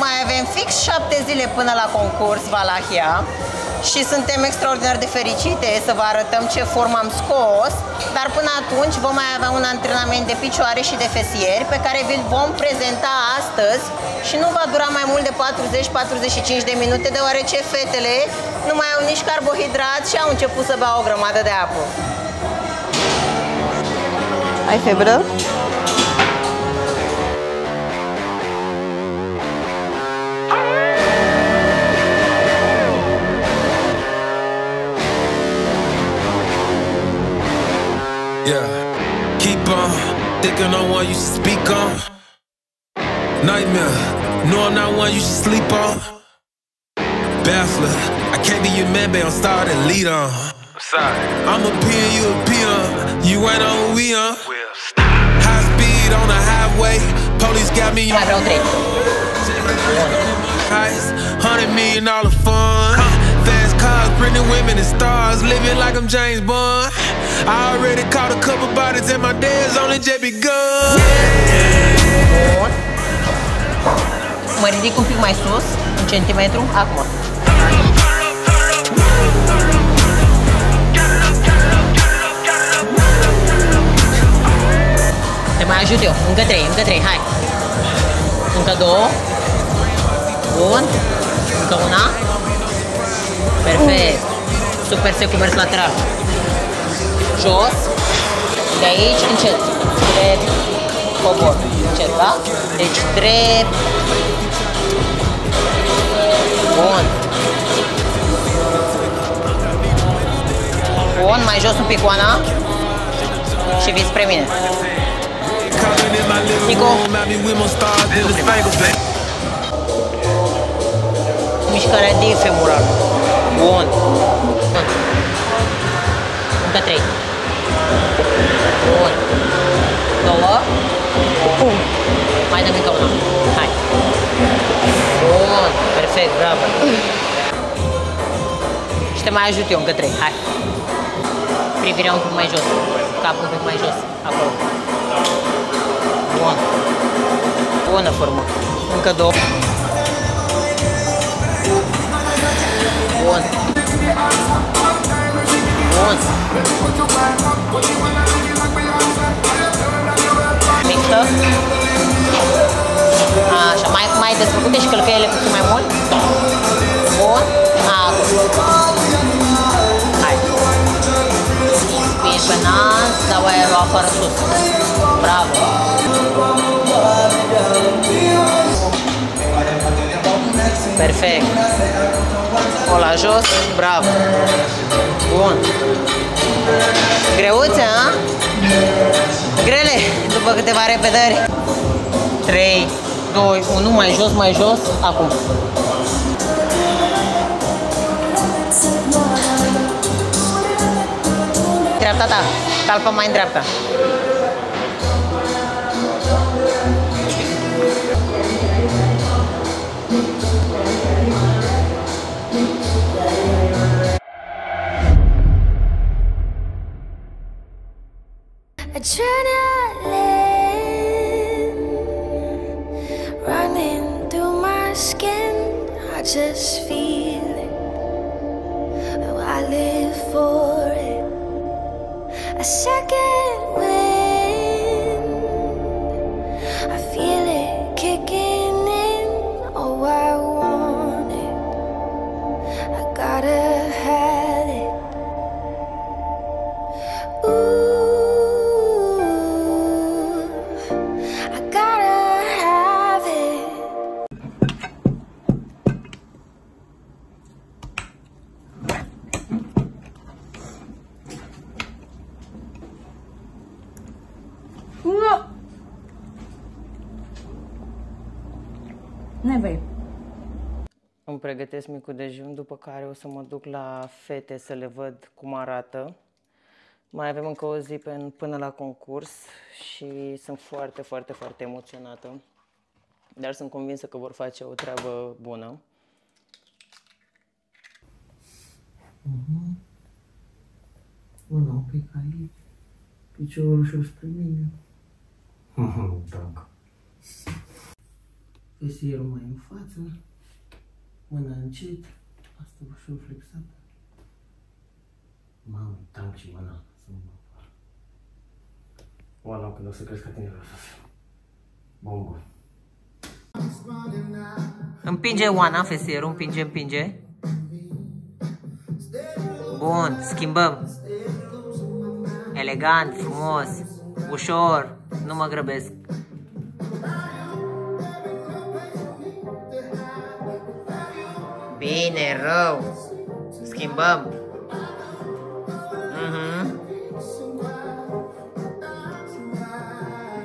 Mai avem fix 7 zile până la concurs Valahia și suntem extraordinar de fericite să vă arătăm ce formă am scos, dar până atunci vom mai avea un antrenament de picioare și de fesieri pe care vi-l vom prezenta astăzi și nu va dura mai mult de 40-45 de minute, deoarece fetele nu mai au nici carbohidrați și au început să bea o grămadă de apă. Ai febră? Yeah, keep on thinking on one you should speak on. Nightmare, no I'm not one you should sleep on. Baffler, I can't be your man, babe, I'm starting to lead on. Sorry. I'm a peon, you a peon, you ain't on who we on. High speed on the highway, police got me on. $100 million fun. Fast cars, pretty women and stars, living like I'm James Bond. I already caught a couple bodies and my day's only just begun. Mă ridic un pic mai sus, un centimetru, acum. Te mai ajut eu, încă 3, hai. Încă 2. Bun. Încă una. Perfect. Super sec cu mers lateral. Jos. De aici, încet. Drept. Cobor. Încet, da? Deci, drept. Bun. Bun, mai jos un pic, Oana. Și vii spre mine. Nico. Mișcarea difemurală. Bun. Încă 3. Bun. 2. Mai dăm încă una. Hai. Bun. Perfect, bravo. Și te mai ajut eu, încă 3. Hai. Privirea un pic mai jos. Capul un pic mai jos. Acolo. Bun. Bună formă. Încă 2. Bun. Bun. Mixtă. Așa, mai desfăcute și călcăiele puțin mai mult. Bun. Acum. Hai. Spin pe nas, dau aerul afară sus. Bravo. Perfect. O la jos, bravo. Bun. Greuțe, a? Grele, după câteva repedări. 3, 2, 1, mai jos, acum. Dreapta ta, talpa mai în dreapta. Adrenaline running through my skin. I just feel it. Oh, I live for it. A second wind. I feel it kicking in. Oh, I want it. I gotta have it. Ooh. Не бий. Îmi pregătesc micul dejun, după care o să mă duc la fete să le văd cum arată. Mai avem încă o zi până la concurs și sunt foarte, foarte, foarte emoționată. Dar sunt convinsă că vor face o treabă bună. Mâna un pic aici, piciorul și-o spre mine. Vesierul mai în față, mâna încet, asta ușor flexată. Mamă, tank și mâna, să nu mă fac. Oana, când o să crezi ca tine vreau să fiu. Bombă. Împinge Oana, fesierul, împinge. Bun, schimbăm. Elegant, frumos, ușor, nu mă grăbesc. Bine, rău. Schimbăm.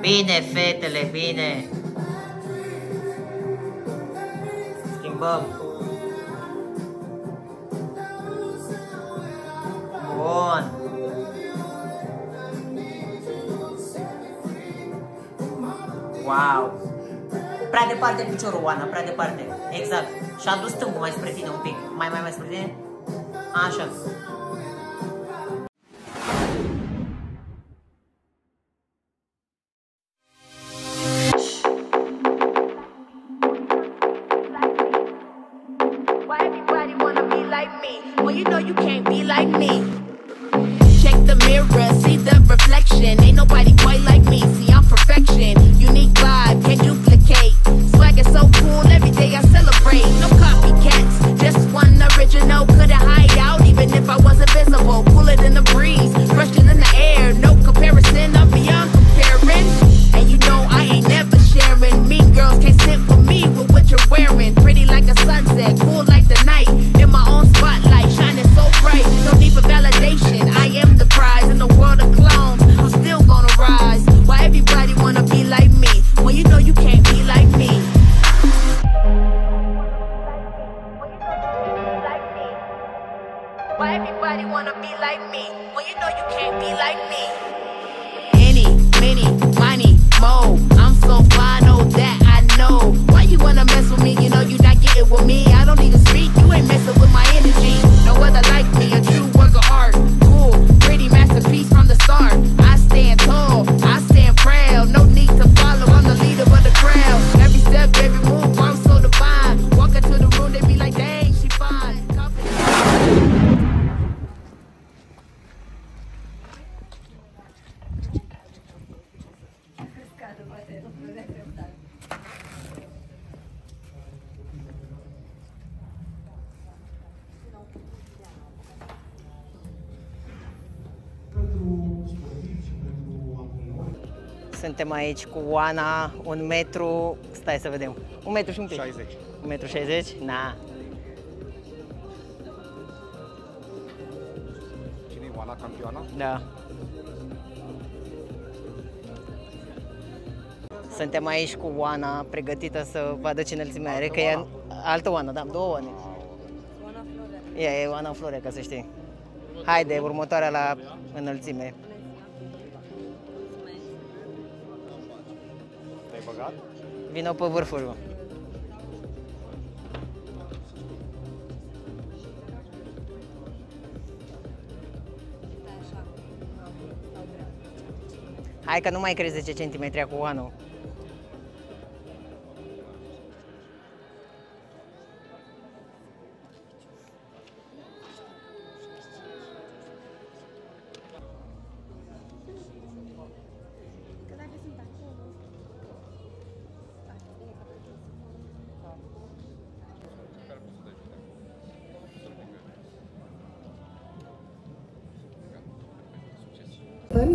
Bine, fetele, bine. Schimbăm. Bun. Wow. Prea departe piciorul, Oana, prea departe. Exact. Și a dus stângul mai spre tine un pic. Mai spre tine? Așa. Why everybody wanna be like me? Well, you know you can't be like me. Check the mirror, see the reflection. Ain't nobody quite like me. See, I'm perfection. Unique vibe, can't duplicate. Swag is so cool, every day I celebrate. No copycats, just one original. Couldn't hide out even if I wasn't visible. Cooler than the breeze, fresher than the air. No comparison, I'm beyond comparing. And you know I ain't never sharing. Mean girls can't sit with me with what you're wearing. Pretty like a sunset, cool like the night. In my own spotlight, shining so bright. No need for validation, I am the prize. In the world of clowns, I'm still gonna rise. Why everybody wanna be like me? Well, you know you can't be like me. Why everybody wanna be like me? Well, you know you can't be like me. Any, many, money, mo. I'm so fine, oh that I know. Why you wanna mess with me? You know you not getting with me. I don't need to speak, you ain't messing with my energy. No other like me, a true work of art. Cool, pretty masterpiece from the start. I stand tall, I stand proud. No need to follow, I'm the leader of the crowd. Every step, every move, I'm so divine. Walk into the room, they be like, dang, she fine. Suntem aici cu Oana, 1 metru, stai să vedem, 1 metru și un pic. 60. 1 metru 60? Na. Cine e Oana, campioana? Da. Suntem aici cu Oana, pregătită să vadă ce înălțime are, că e altă Oana, da, 2 Oane. Oana Florea. E Oana Florea, ca să știi. Haide, următoarea la înălțime. Te-ai băgat? Vino pe vârful. Hai că nu mai crezi 10 cm cu Oana.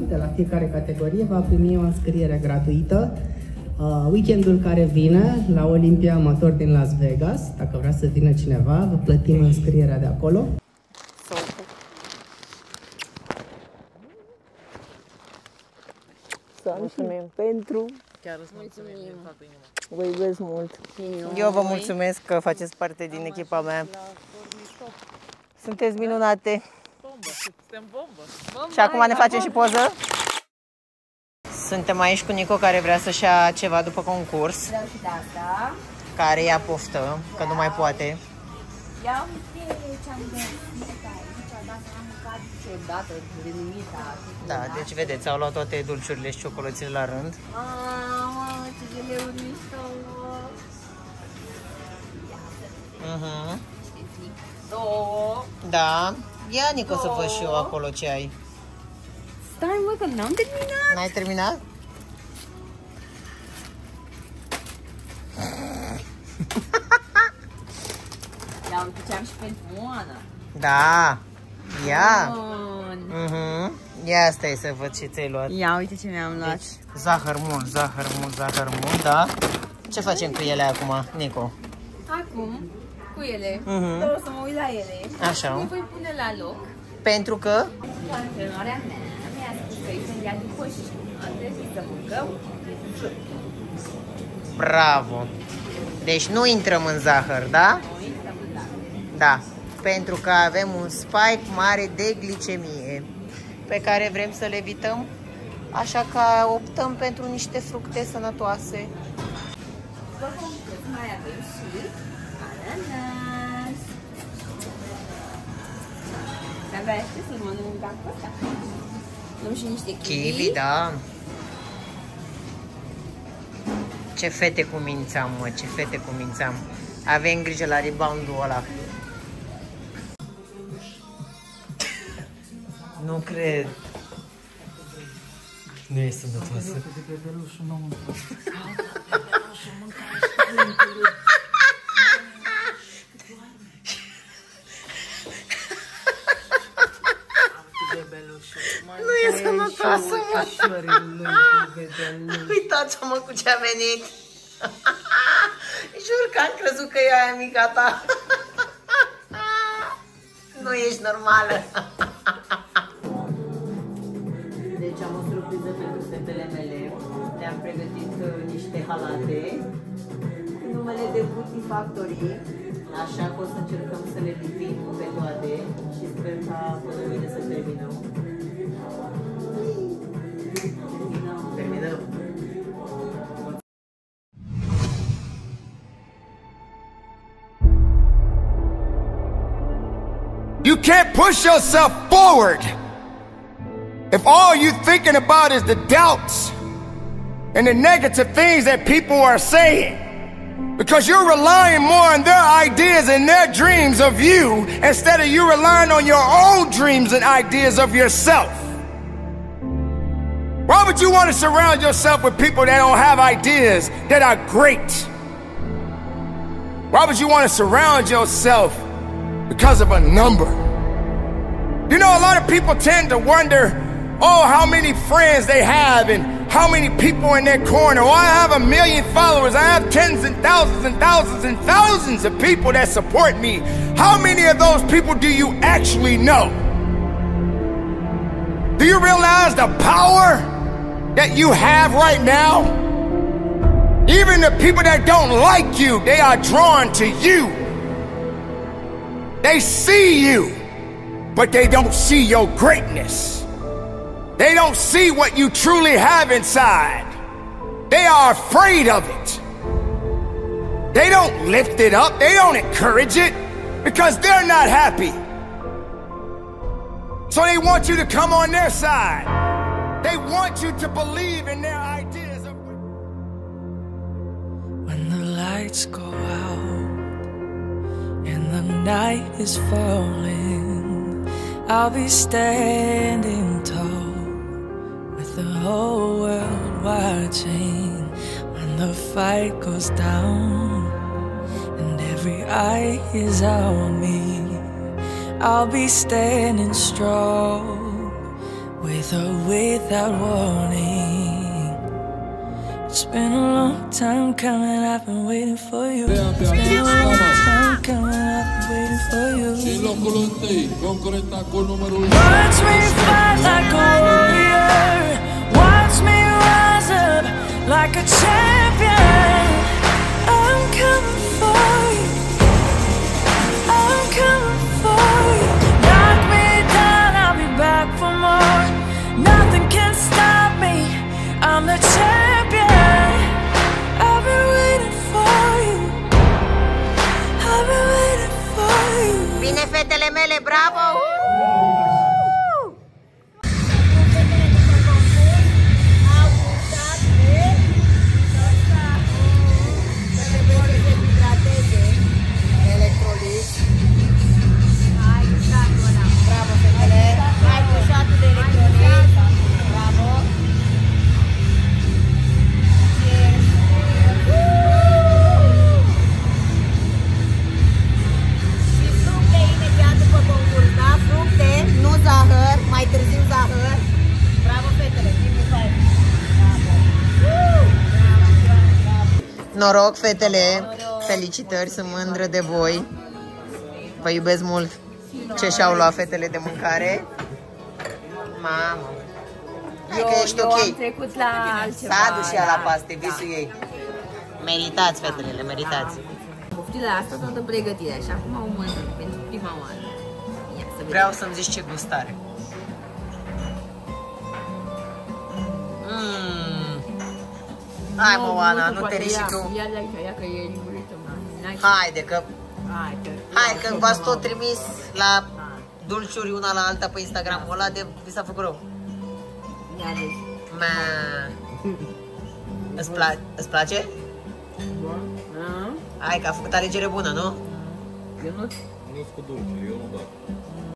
De la fiecare categorie va primi o înscriere gratuită. Weekendul care vine la Olimpia Amator din Las Vegas, dacă vrea să vină cineva, vă plătim înscrierea de acolo. Mulțumim pentru Chiar îți mulțumim din toată inima. Vă iubesc mult. Eu vă mulțumesc că faceți parte din echipa mea. Sunteți minunate. Bombă, suntem bombă. Și acum ne facem și poză? Suntem aici cu Nico, care vrea să-și ia ceva după concurs. Vreau și de asta. Care ia poftă, că nu mai poate. Ia uite ce-am găsit aici, dacă am mâncat niciodată, denumita. Da, deci vedeți, au luat toate dulciurile și ciocolățile la rând. Mamă, ce geleuri mișto! Două. Da. Ia, Nico, să văd și eu acolo ce ai. Stai, mă, că n-am terminat. N-ai terminat? Ia uite ce am și pentru Moana. Da. Ia. Bun. Ia asta e să văd ce ți-ai luat. Ia uite ce mi-am luat. Deci, zahăr mult, da? Ce facem cu ele acum, Nico? Acum, cu ele, vreau să mă uit la ele. Așa. Le voi pune la loc. Pentru că? Antrenarea mea mi-a spus că imediat după și trebuie să mâncăm. Bravo! Deci nu intrăm în zahăr, da? Nu intrăm în zahăr. Da. Pentru că avem un spike mare de glicemie pe care vrem să le evităm, așa că optăm pentru niște fructe sănătoase. După cum mai avem și ananas. Abia aștept să mănânc cu asta. Luăm și niște Kiwi, da. Ce fete cu minți am, mă, ce fete cu minți am. Avem grijă la rebound-ul ăla. Nu cred. Nu e sănătoasă. Nu e sănătoasă, mă. Uitați-mă cu ce a venit. Jur că am crezut că e aia mica ta. Nu ești normală. Deci am o surpriză pentru fetele mele. Le-am pregătit niște halate cu numele de Beauty Factory. Așa că o să încercăm să le lipim pe toate și sper ca până mâine să terminăm. Terminăm. You can't push yourself forward if all you're thinking about is the doubts and the negative things that people are saying, because you're relying more on their ideas and their dreams of you instead of you relying on your own dreams and ideas of yourself. Why would you want to surround yourself with people that don't have ideas that are great? Why would you want to surround yourself because of a number? You know, a lot of people tend to wonder, oh, how many friends they have and how many people in their corner. Oh, I have 1 million followers. I have tens and thousands and thousands and thousands of people that support me. How many of those people do you actually know? Do you realize the power that you have right now? Even the people that don't like you, they are drawn to you. They see you, but they don't see your greatness. They don't see what you truly have inside. They are afraid of it. They don't lift it up. They don't encourage it because they're not happy. So they want you to come on their side. They want you to believe in their ideas of... When the lights go out and the night is falling, I'll be standing tall with the whole world watching. When the fight goes down and every eye is on me, I'll be standing strong, with or without warning. It's been a long time coming, I've been waiting for you. It's been a long time coming, I've been waiting for you. Watch me fight like a warrior. Watch me rise up like a champion. I'm coming for you. I'm coming for you. Knock me down, I'll be back for more. Nothing can stop me. I'm the champion. I've been waiting for you. I've been waiting for you. Bine, fetele mele, bravo! Mai târziu zahăr. Bravo, fetele! Noroc, fetele! Felicitări, sunt mândră de voi. Vă iubesc mult. Ce și-au luat fetele de mâncare? Mamă! Hai că ești ok. Am trecut la altceva. S-a dus și ea la paste, visul ei. Meritați, fetele, le meritați. Poftit la asta toată pregătirea și acum o mănânc pentru prima oară. Vreau să-mi zici ce gustare. Hai mă, Oana, nu te riși tu. Ia că e lingurită, mă. Haide că... Hai că v-ați tot trimis la dulciuri una la alta pe Instagram-ul ăla de... Vi s-a făcut rău. Îți place? Hai că a făcut alegere bună, nu? Nu-s cu dulciuri, eu nu dau.